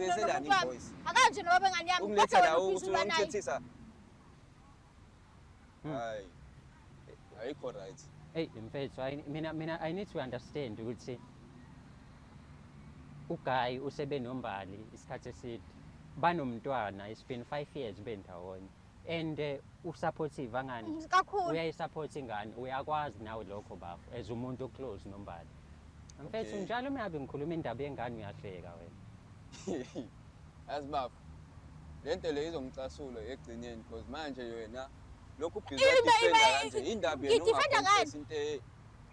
Ungilethelani ivoice? Akanje noma bengani yami. Ungiletha la ukuthi ungithethisa. Hayi. Ayikho right. Hey mfethu mina I need to understand ukuthi uGuy usebenombali isikhathi eside banomntwana it's been 5 years bendawonye and usupportive angani Kakhulu. uyayisupport ingane uyakwazi nawe lokho bafo as umuntu close nombali mfethu njalo uma ngabe ngikhuluma indaba yengane uyahleka wena Asibafo. Lento le izongicasula egcineni because manje yena lokhu ubhiza kanje indaba yena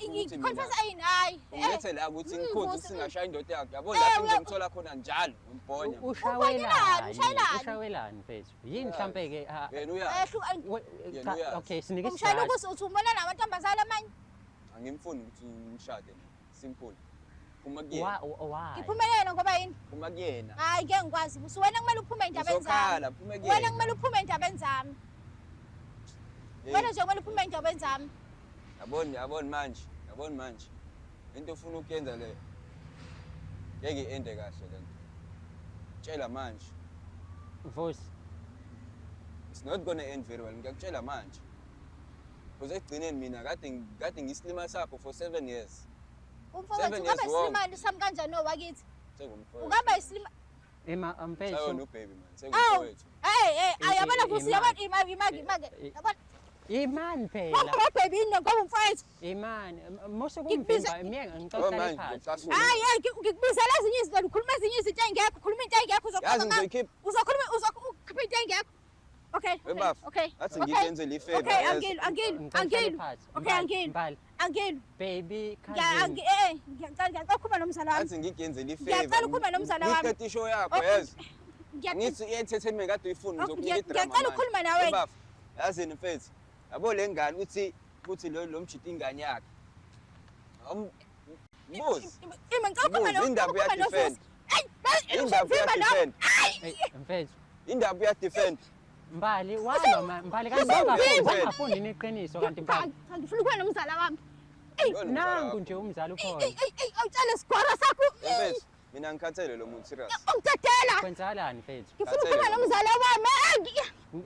into Confess ayini hayi. Ungethe la ukuthi ngikhozi ukuthi singashaya indoda yakhe. Yabo lapho ngizomthola khona njalo ngimponya. Ushawelani mfethu yini mhlambe ke yena uyazi. Okay sinike Umshayela ukuthi uthumela namantombazana amanye. Angimfuni ukuthi ngishade simple. Uma kuyena. Ngiphumelele ngoba yini? Uma kuyena. Hayi ke ngikwazi ukuthi wena kumele uphume endabeni zami. Wena kumele uphume endabeni zami. Wena nje kumele uphume endabeni zami. Yabona manje. Into ufuna ukuyenza le. Ngeke ende kahle lento. Tshela manje. Voice. It's not going to end very well. Ngiyakutshela manje. Because egcineni mina kade ngisilima sakho for 7 years. Umfowethu ngabe isilimali sami kanjani nowakithi? Sengumfowethu. Ungaba isilima mfethu. Sayo no baby man. Sengumfowethu. Ayabona futhi yabona imagi. Yabona Imani phela. Ngoba baby ngoba umfowethu. Imani mose kumvimba ngicela phansi. Hayi ngikubizela ezinye izinto ukhuluma ezinye izinto engekho ukhuluma into engekho uzokhuluma uzokhipha into engekho. Okay. Athi ngiyenze le favor. Okay angilo. Okay angilo. Baby cousin. Ngiyacela ukukhuluma nomzala wami. Athi ngiyenze le favor. Ngiyacela ukukhuluma nomzala wami. Ngiqedwe ishow yakho yazi. Ngithi entertainment kade uyifuna uzokhuluma idrama. Ngiyacela ukukhuluma nawe. Yazini mfethu. Yabo le ngane uthi lo mjidi ingane yakhe. Mbuzi. Indaba ya defend. Mfethu. Indaba ya defend. Mbali walo mbali kanti neqiniso kanti mbali. Ngifuna ukuba nomzala wami. Nangu nje umzala ukhona. Awutshela sigwara sakho. Mfethu, mina ngikhathele lo muntu serious. Ungithathela. Kwenzalani mfethu? Ngifuna ukuba nomzala wami.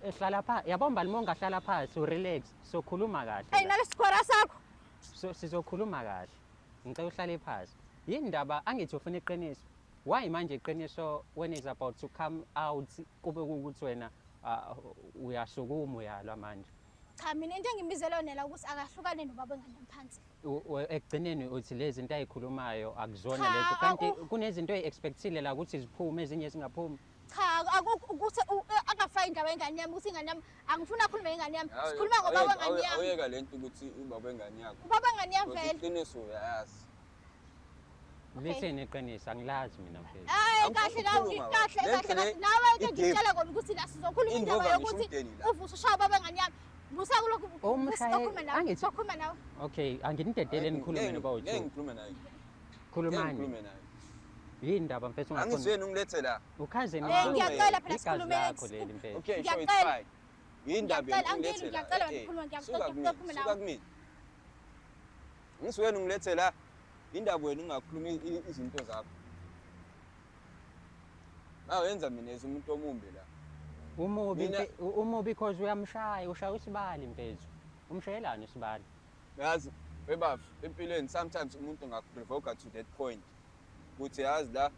Ehlala phansi. Yabo mbali monga hlala phansi urelax sokhuluma kahle. Hey nale sigwara sakho. Sizokhuluma kahle. Ngicela uhlale phansi. Yini ndaba angithi ufuna iqiniso? Why manje iqiniso when is about to come out kube ukuthi wena uyasukuma uyalwa manje? Cha mina into engimizela yona ukuthi akahlukane nobaba engane phansi. Ekugcineni uthi lezi zinto ayikhulumayo akuzona lezo kanti kunezinto eziexpectile la ukuthi ziphume ezinye zingaphumi. Cha ukuthi akafaka indaba engane yami ukuthi ingane yami angifuna akhulume ingane yami. Sikhuluma ngobaba engane yami. Awuyeka lento ukuthi ubaba engane yakho. Ubaba engane yami vele. Iqiniso uyazi. Listen eqiniso angilazi mina mfethu. Hayi kahle nawe ke ngitshela kona ukuthi la sizokhuluma indaba yokuthi uvusa ushaya ubaba engane yami. Busa kulokhu sokhuluma nawe. Okay anginidedele nikhulume nobawu. Ngikhuluma naye. Khulumani. Yini ndaba mfethu ungafuni? Angizweni ungilethe la. Ukhaze ngiyacela phela sikhulume yakho leli mfethu. Okay sure it's fine. Yini ndaba ungilethe la. Ngiyacela ngikhuluma ngiyakukhuluma nawe. Suka kumina. Ngizweni ungilethe la. Indaba wena ungakhuluma izinto zakho. Wenza mina umuntu omumbi la. Umubi because uyamshaya ushaya usibali mfethu. Umshayelani usibali? Yazi webafu empilweni sometimes umuntu ngakuprovoke to that point. Kuthi yazi la